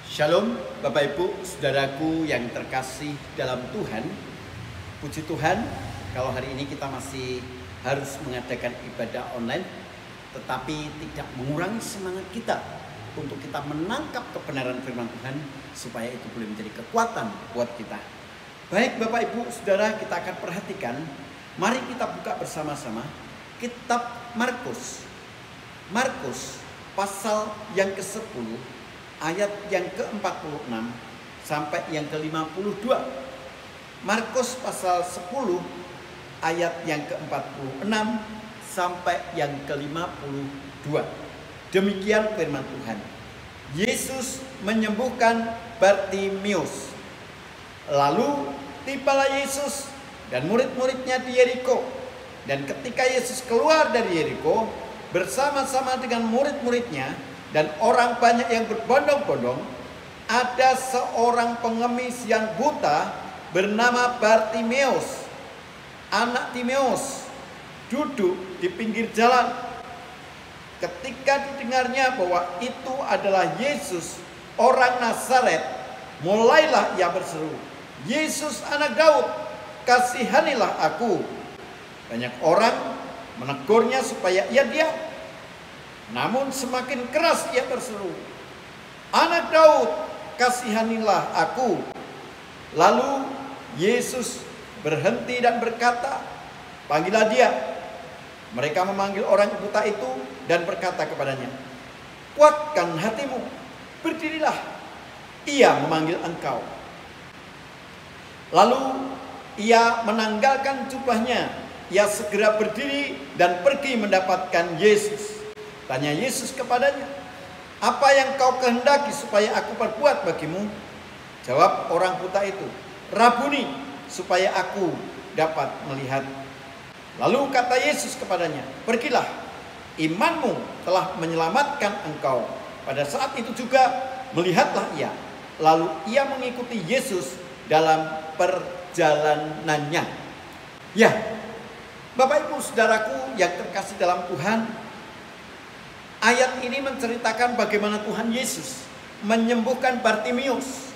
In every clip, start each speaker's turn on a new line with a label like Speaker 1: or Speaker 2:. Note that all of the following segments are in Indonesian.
Speaker 1: Shalom Bapak Ibu, Saudaraku yang terkasih dalam Tuhan. Puji Tuhan, kalau hari ini kita masih harus mengadakan ibadah online, tetapi tidak mengurangi semangat kita untuk kita menangkap kebenaran firman Tuhan, supaya itu boleh menjadi kekuatan buat kita. Baik Bapak Ibu, Saudara, kita akan perhatikan. Mari kita buka bersama-sama kitab Markus. Markus pasal yang ke-10 ayat yang ke-46 sampai yang ke-52. Markus pasal 10 ayat yang ke-46 sampai yang ke-52. Demikian firman Tuhan. Yesus menyembuhkan Bartimius. Lalu tibalah Yesus dan murid-muridnya di Yeriko. Dan ketika Yesus keluar dari Yeriko bersama-sama dengan murid-muridnya dan orang banyak yang berbondong-bondong, ada seorang pengemis yang buta bernama Bartimeus, anak Timeus, duduk di pinggir jalan. Ketika didengarnya bahwa itu adalah Yesus, orang Nazaret, mulailah ia berseru, "Yesus anak Daud, kasihanilah aku." Banyak orang menegurnya supaya ia diam. Namun semakin keras ia berseru, "Anak Daud, kasihanilah aku." Lalu Yesus berhenti dan berkata, "Panggillah dia." Mereka memanggil orang buta itu dan berkata kepadanya, "Kuatkan hatimu, berdirilah, ia memanggil engkau." Lalu ia menanggalkan jubahnya, ia segera berdiri dan pergi mendapatkan Yesus. Tanya Yesus kepadanya, "Apa yang kau kehendaki supaya aku perbuat bagimu?" Jawab orang buta itu, "Rabuni, supaya aku dapat melihat." Lalu kata Yesus kepadanya, "Pergilah, imanmu telah menyelamatkan engkau." Pada saat itu juga melihatlah ia. Lalu ia mengikuti Yesus dalam perjalanannya. Ya, Bapak Ibu Saudaraku yang terkasih dalam Tuhan, ayat ini menceritakan bagaimana Tuhan Yesus menyembuhkan Bartimius.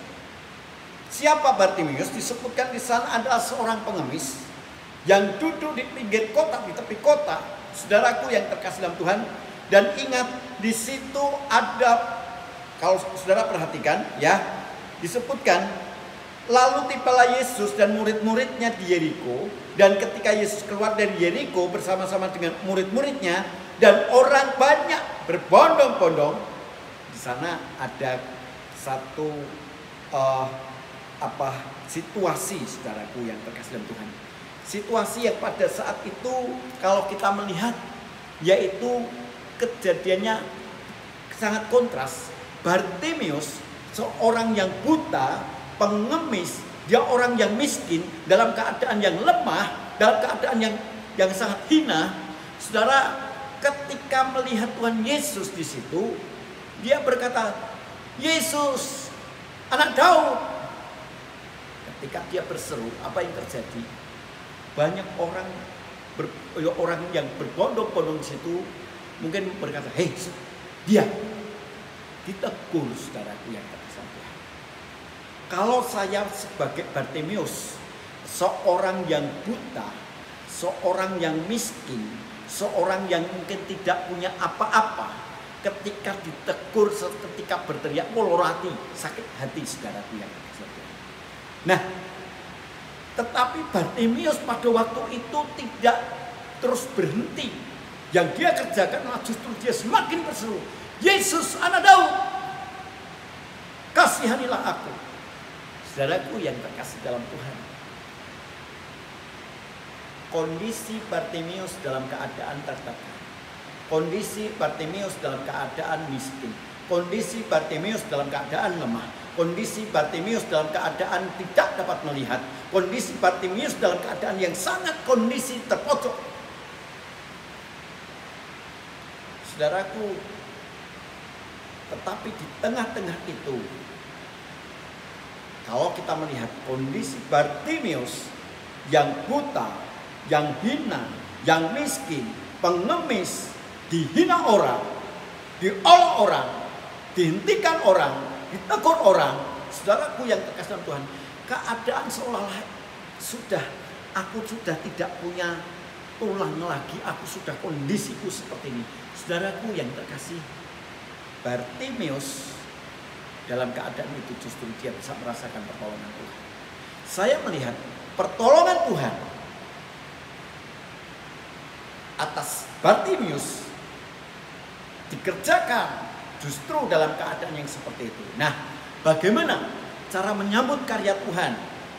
Speaker 1: Siapa Bartimius? Disebutkan di sana adalah seorang pengemis yang duduk di pinggir kota, di tepi kota. Saudaraku yang terkasih dalam Tuhan, dan ingat di situ ada, kalau saudara perhatikan ya, disebutkan, lalu tibalah Yesus dan murid-muridnya di Yeriko. Dan ketika Yesus keluar dari Yeriko bersama-sama dengan murid-muridnya dan orang banyak berbondong-bondong, di sana ada satu situasi, saudaraku yang terkasih dalam Tuhan. Situasi yang pada saat itu kalau kita melihat, yaitu kejadiannya sangat kontras. Bartimius, seorang yang buta, pengemis, dia orang yang miskin, dalam keadaan yang lemah, dalam keadaan yang sangat hina. Saudara, ketika melihat Tuhan Yesus di situ, dia berkata, "Yesus, anak Daud." Ketika dia berseru, apa yang terjadi? Banyak orang yang berbondong-bondong di situ mungkin berkata, "Hei, dia." Ditegur, saudaraku yang terkasih. Kalau saya sebagai Bartimius, seorang yang buta, seorang yang miskin, seorang yang mungkin tidak punya apa-apa, ketika ditegur, ketika berteriak, molorati, sakit hati, saudaraku yang terkasih. Nah, tetapi Bartimius pada waktu itu tidak terus berhenti. Yang dia kerjakan malah justru dia semakin berseru, "Yesus anak Daud, kasihanilah aku." Saudaraku yang terkasih dalam Tuhan, kondisi Bartimius dalam keadaan tertekan, kondisi Bartimius dalam keadaan miskin, kondisi Bartimius dalam keadaan lemah, kondisi Bartimius dalam keadaan tidak dapat melihat, kondisi Bartimius dalam keadaan yang sangat kondisi terpojok. Saudaraku, tetapi di tengah-tengah itu, kalau kita melihat kondisi Bartimius yang buta, yang hina, yang miskin, pengemis, dihina orang, diolok orang, dihentikan orang, ditegur orang, saudaraku yang terkasih dalam Tuhan, keadaan seolah-olah aku sudah tidak punya tulang lagi, aku sudah kondisiku seperti ini. Saudaraku yang terkasih, Bartimeus dalam keadaan itu justru dia bisa merasakan pertolongan Tuhan. Saya melihat pertolongan Tuhan atas Bartimeus dikerjakan justru dalam keadaan yang seperti itu. Nah, bagaimana cara menyambut karya Tuhan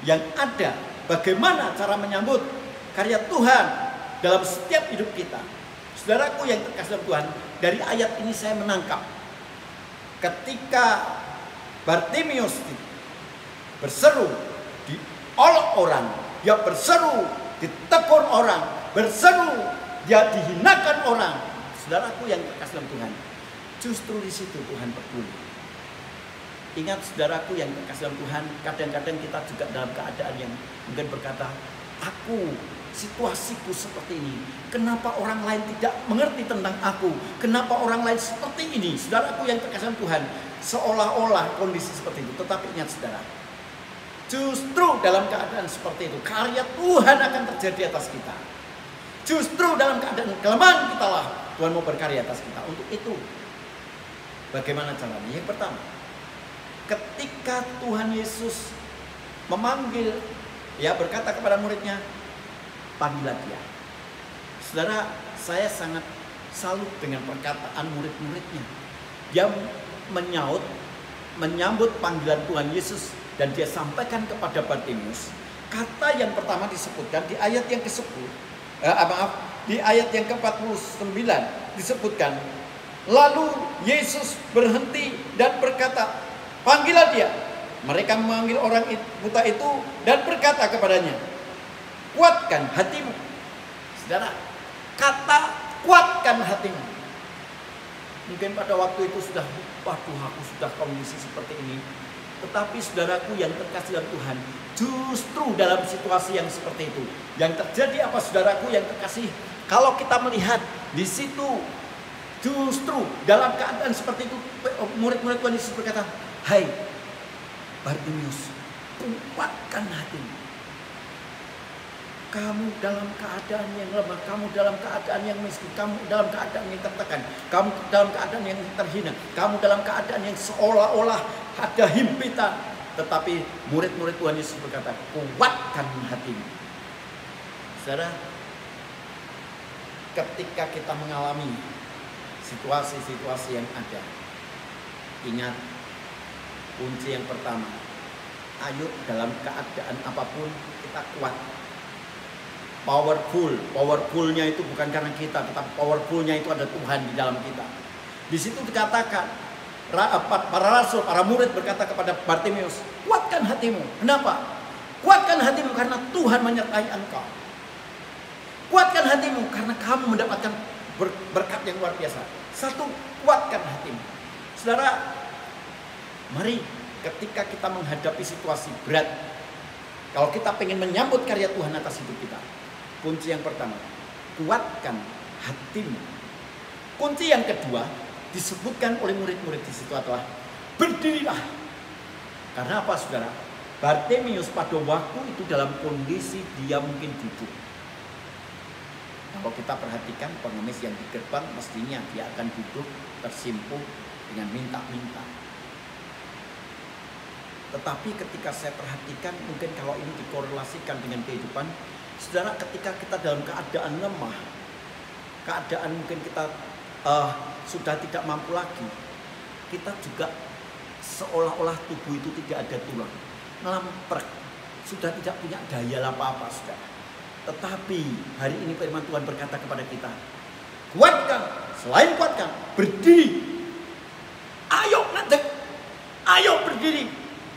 Speaker 1: yang ada? Bagaimana cara menyambut karya Tuhan dalam setiap hidup kita? Saudaraku yang terkasih dalam Tuhan, dari ayat ini saya menangkap ketika Bartimeus berseru diolok orang, dia berseru ditegur orang, berseru dia dihinakan orang. Saudaraku yang terkasih dalam Tuhan, justru di situ Tuhan peduli. Ingat saudaraku yang terkasih dalam Tuhan, kadang-kadang kita juga dalam keadaan yang mungkin berkata, aku situasiku seperti ini, kenapa orang lain tidak mengerti tentang aku, kenapa orang lain seperti ini. Saudaraku yang terkasih dalam Tuhan, seolah-olah kondisi seperti itu. Tetapi ingat saudara, justru dalam keadaan seperti itu karya Tuhan akan terjadi atas kita. Justru dalam keadaan kelemahan kita lah Tuhan mau berkarya atas kita. Untuk itu bagaimana caranya? Yang pertama, ketika Tuhan Yesus memanggil, ya berkata kepada muridnya, panggillah dia. Saudara, saya sangat salut dengan perkataan murid-muridnya. Dia menyambut panggilan Tuhan Yesus dan dia sampaikan kepada Bartimeus. Kata yang pertama disebutkan di ayat yang ke-10, di ayat yang ke-49 disebutkan, lalu Yesus berhenti dan berkata, panggillah dia. Mereka memanggil orang buta itu dan berkata kepadanya, kuatkan hatimu. Saudara, kata kuatkan hatimu. Mungkin pada waktu itu sudah, waduh aku sudah kondisi seperti ini. Tetapi saudaraku yang terkasih dalam Tuhan, justru dalam situasi yang seperti itu, yang terjadi apa saudaraku yang terkasih? Kalau kita melihat di situ, justru dalam keadaan seperti itu, murid-murid Tuhan Yesus berkata, hai Bartimeus, kuatkan hatimu. Kamu dalam keadaan yang lemah, kamu dalam keadaan yang miskin, kamu dalam keadaan yang tertekan, kamu dalam keadaan yang terhina, kamu dalam keadaan yang seolah-olah ada himpitan. Tetapi murid-murid Tuhan Yesus berkata, kuatkan hatimu. Saudara, ketika kita mengalami situasi-situasi yang ada, ingat kunci yang pertama, ayo dalam keadaan apapun kita kuat. Powerfulnya itu bukan karena kita, tetapi powerfulnya itu ada Tuhan di dalam kita. Di situ dikatakan, para rasul, para murid berkata kepada Bartimeus, kuatkan hatimu. Kenapa? Kuatkan hatimu karena Tuhan menyertai engkau. Kuatkan hatimu karena kamu mendapatkan berkat yang luar biasa. Satu, kuatkan hatimu. Saudara, mari ketika kita menghadapi situasi berat, kalau kita pengen menyambut karya Tuhan atas hidup kita, kunci yang pertama, kuatkan hatimu. Kunci yang kedua disebutkan oleh murid-murid di situ adalah berdirilah. Karena apa saudara? Bartimeus pada waktu itu dalam kondisi dia mungkin duduk. Kalau kita perhatikan pengemis yang di gerbang, mestinya dia akan duduk tersimpuh dengan minta-minta. Tetapi ketika saya perhatikan, mungkin kalau ini dikorelasikan dengan kehidupan, saudara, ketika kita dalam keadaan lemah, keadaan mungkin kita sudah tidak mampu lagi, kita juga seolah-olah tubuh itu tidak ada tulang, ngelamprek, sudah tidak punya daya apa-apa, saudara. Tetapi hari ini firman Tuhan berkata kepada kita, kuatkan, selain kuatkan, berdiri. Ayo ngadeg, ayo berdiri.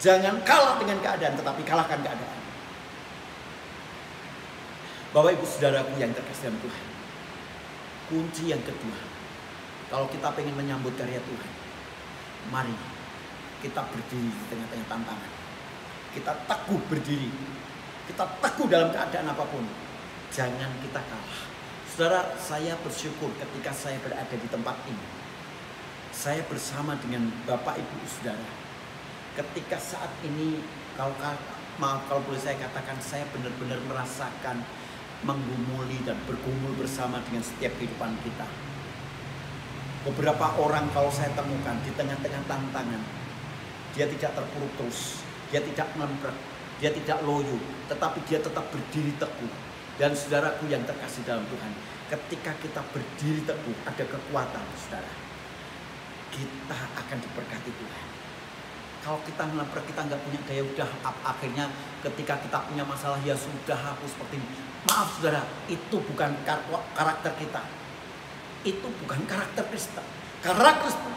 Speaker 1: Jangan kalah dengan keadaan, tetapi kalahkan keadaan. Bapak ibu saudaraku yang terkasih dalam Tuhan, kunci yang kedua, kalau kita ingin menyambut karya Tuhan, mari kita berdiri di tengah-tengah tantangan. Kita teguh berdiri, kita teguh dalam keadaan apapun. Jangan kita kalah. Saudara, saya bersyukur ketika saya berada di tempat ini. saya bersama dengan Bapak Ibu Saudara. Ketika saat ini kalau boleh saya katakan, saya benar-benar merasakan menggumuli dan bergumul bersama dengan setiap kehidupan kita. Beberapa orang kalau saya temukan di tengah-tengah tantangan, dia tidak terpuruk terus, dia tidak ngemprek, dia tidak loyo, tetapi dia tetap berdiri teguh. Dan saudaraku yang terkasih dalam Tuhan, ketika kita berdiri teguh, ada kekuatan, saudara. Kita akan diberkati Tuhan. Kalau kita ngemprek, kita nggak punya daya, udah akhirnya ketika kita punya masalah, ya sudah aku seperti ini. Maaf saudara, itu bukan karakter kita. Itu bukan karakter Kristen.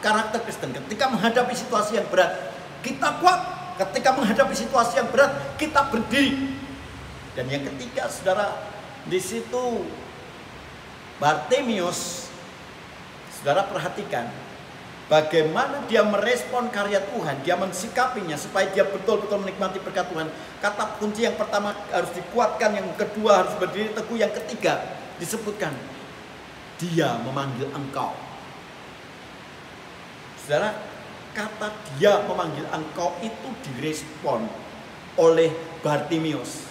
Speaker 1: Karakter Kristen ketika menghadapi situasi yang berat, kita kuat. Ketika menghadapi situasi yang berat, kita berdiri. Dan yang ketiga, saudara, di situ Bartimeus, saudara perhatikan bagaimana dia merespon karya Tuhan, dia mensikapinya supaya dia betul-betul menikmati berkat Tuhan. Kata kunci yang pertama harus dikuatkan, yang kedua harus berdiri teguh, yang ketiga disebutkan dia memanggil engkau. Saudara, kata dia memanggil engkau itu direspon oleh Bartimeus.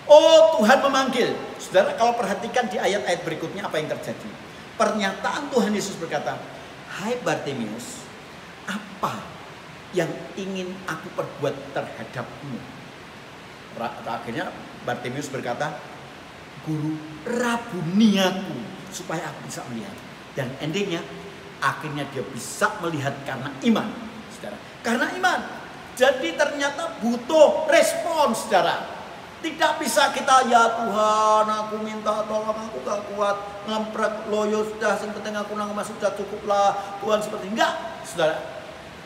Speaker 1: Oh, Tuhan memanggil. Saudara, kalau perhatikan di ayat-ayat berikutnya apa yang terjadi. Pernyataan Tuhan Yesus berkata, hai Bartimeus, apa yang ingin aku perbuat terhadapmu? Akhirnya Bartimeus berkata, Guru, rabuni aku supaya aku bisa melihat. Dan endingnya, akhirnya dia bisa melihat karena iman, saudara. Karena iman. Jadi ternyata butuh respon, saudara. Tidak bisa kita, ya Tuhan, aku minta tolong, aku gak kuat, ngemprek loyo sudah, yang penting aku nang masuk sudah cukuplah, Tuhan seperti enggak, saudara.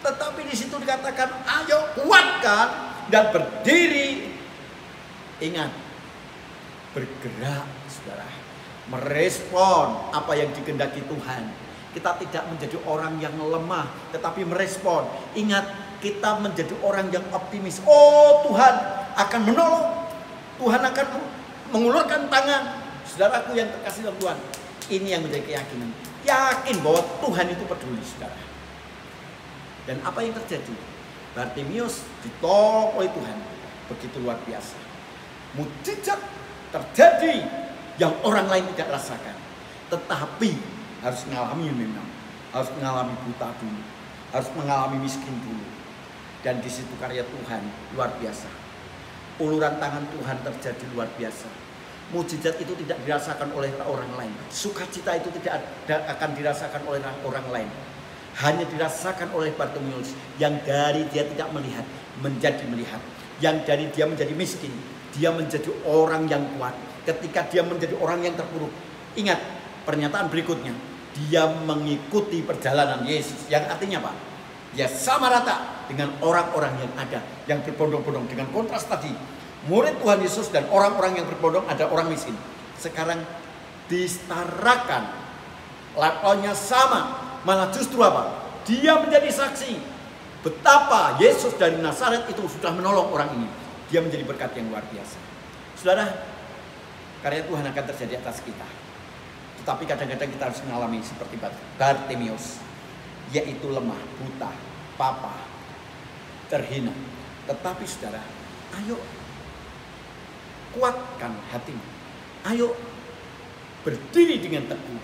Speaker 1: Tetapi di situ dikatakan, ayo kuatkan dan berdiri. Ingat, bergerak, saudara, merespon apa yang dikehendaki Tuhan. Kita tidak menjadi orang yang lemah, tetapi merespon. Ingat, kita menjadi orang yang optimis. Oh, Tuhan akan menolong. Tuhan akan mengulurkan tangan. Saudaraku yang terkasih dalam Tuhan, ini yang menjadi keyakinan. Yakin bahwa Tuhan itu peduli, saudara. Dan apa yang terjadi? Bartimeus ditolong oleh Tuhan. Begitu luar biasa. Mujizat terjadi yang orang lain tidak rasakan. Tetapi harus mengalami memang. Harus mengalami buta dulu. Harus mengalami miskin dulu. Dan di situ karya Tuhan luar biasa. Uluran tangan Tuhan terjadi luar biasa. Mujizat itu tidak dirasakan oleh orang lain. Sukacita itu tidak akan dirasakan oleh orang lain. Hanya dirasakan oleh Bartimeus yang dari dia tidak melihat menjadi melihat. Yang dari dia menjadi miskin, dia menjadi orang yang kuat. Ketika dia menjadi orang yang terpuruk, ingat pernyataan berikutnya, dia mengikuti perjalanan Yesus. Yang artinya apa? Dia sama rata dengan orang-orang yang ada, yang berbondong-bondong. Dengan kontras tadi, murid Tuhan Yesus dan orang-orang yang berbondong, ada orang miskin. Sekarang disetarakan, levelnya sama. Malah justru apa? Dia menjadi saksi betapa Yesus dari Nazaret itu sudah menolong orang ini. Dia menjadi berkat yang luar biasa. Saudara, karya Tuhan akan terjadi atas kita. Tetapi kadang-kadang kita harus mengalami seperti Bartimeus, yaitu lemah, buta, papa, terhina. Tetapi saudara, ayo kuatkan hatimu. Ayo berdiri dengan teguh.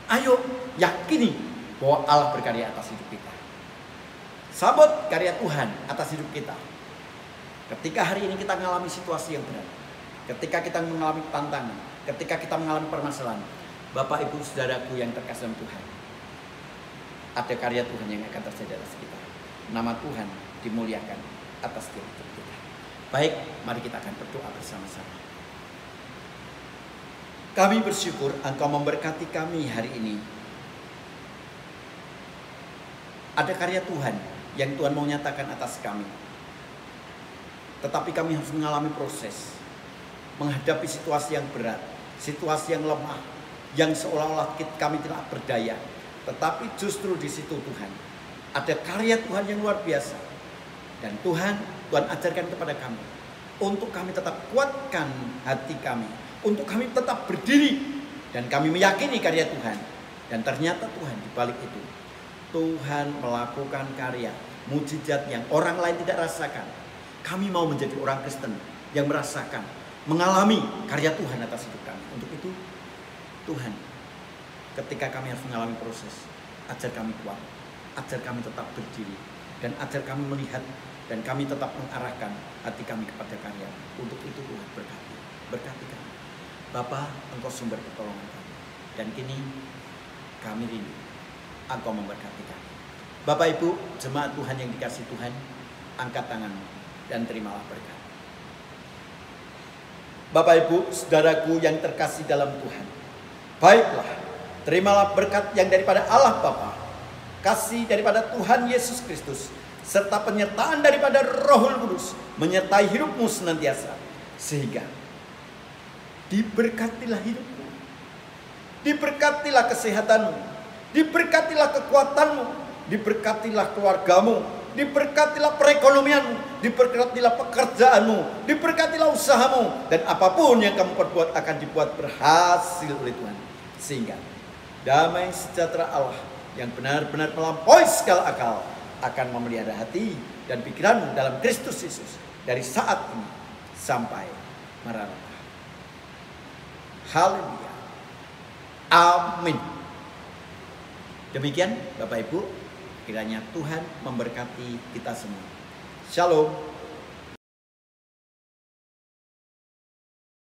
Speaker 1: Ayo yakini bahwa Allah berkarya atas hidup kita. Sambut karya Tuhan atas hidup kita. Ketika hari ini kita mengalami situasi yang berat, ketika kita mengalami tantangan, ketika kita mengalami permasalahan, Bapak Ibu Saudaraku yang terkasih dalam Tuhan, ada karya Tuhan yang akan terjadi atas kita. Nama Tuhan dimuliakan atas hidup kita. Baik, mari kita akan berdoa bersama-sama. Kami bersyukur Engkau memberkati kami hari ini. Ada karya Tuhan yang Tuhan mau nyatakan atas kami. Tetapi kami harus mengalami proses, menghadapi situasi yang berat, situasi yang lemah, yang seolah-olah kami tidak berdaya. Tetapi justru di situ Tuhan, ada karya Tuhan yang luar biasa. Dan Tuhan ajarkan kepada kami, untuk kami tetap kuatkan hati kami, untuk kami tetap berdiri, dan kami meyakini karya Tuhan. Dan ternyata Tuhan di balik itu, Tuhan melakukan karya, mujizat yang orang lain tidak rasakan. Kami mau menjadi orang Kristen yang merasakan, mengalami karya Tuhan atas hidup kami. Untuk itu, Tuhan, ketika kami harus mengalami proses, ajar kami kuat, ajar kami tetap berdiri, dan ajar kami melihat, dan kami tetap mengarahkan hati kami kepada karya. Untuk itu Tuhan berkati kami. Bapa, Engkau sumber pertolongan kami, dan kini kami rindu Engkau memberkati kami. Bapak Ibu, jemaat Tuhan yang dikasihi Tuhan, angkat tanganmu dan terimalah berkat. Bapak Ibu, saudaraku yang terkasih dalam Tuhan, baiklah, terimalah berkat yang daripada Allah Bapa, kasih daripada Tuhan Yesus Kristus, serta penyertaan daripada Roh Kudus menyertai hidupmu senantiasa, sehingga diberkatilah hidupmu, diberkatilah kesehatanmu, diberkatilah kekuatanmu, diberkatilah keluargamu, diberkatilah perekonomianmu, diberkatilah pekerjaanmu, diberkatilah usahamu, dan apapun yang kamu perbuat akan dibuat berhasil oleh Tuhan. Sehingga damai sejahtera Allah yang benar-benar melampaui segala akal akan memelihara hati dan pikiranmu dalam Kristus Yesus dari saat ini sampai Maranatha. Haleluya. Amin. Demikian Bapak Ibu, kiranya Tuhan memberkati kita semua. Shalom.